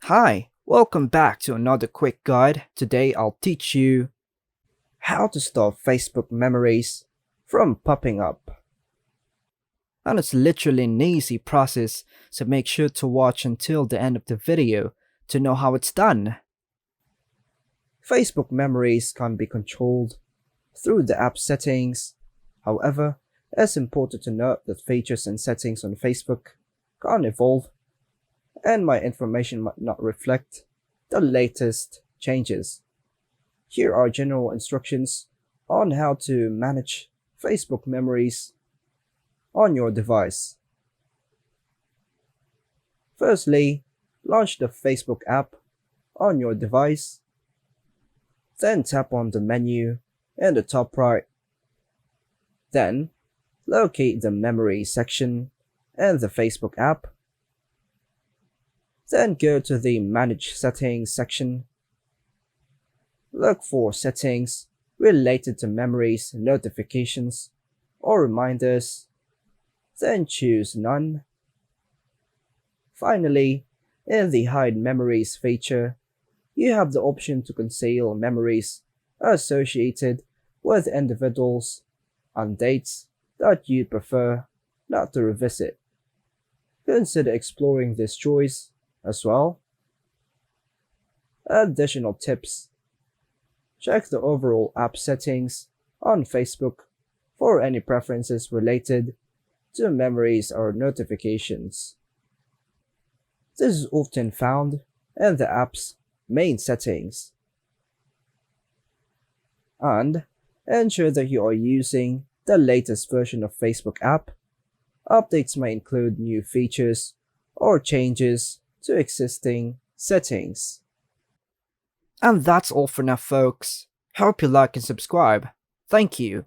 Hi, welcome back to another quick guide. Today I'll teach you how to stop Facebook memories from popping up. And it's literally an easy process, so make sure to watch until the end of the video to know how it's done. Facebook memories can be controlled through the app settings. However, it's important to note that features and settings on Facebook can evolve, and my information might not reflect the latest changes. Here are general instructions on how to manage Facebook memories on your device. Firstly, launch the Facebook app on your device. Then tap on the menu in the top right. Then, locate the Memory section in the Facebook app. Then go to the Manage Settings section. Look for settings related to memories, notifications, or reminders. Then choose None. Finally, in the Hide Memories feature, you have the option to conceal memories associated with individuals and dates that you prefer not to revisit. Consider exploring this choice as well. Additional tips: check the overall app settings on Facebook for any preferences related to memories or notifications. This is often found in the app's main settings. And ensure that you are using the latest version of Facebook app. Updates may include new features or changes to existing settings. And that's all for now, folks. Hope you like and subscribe. Thank you.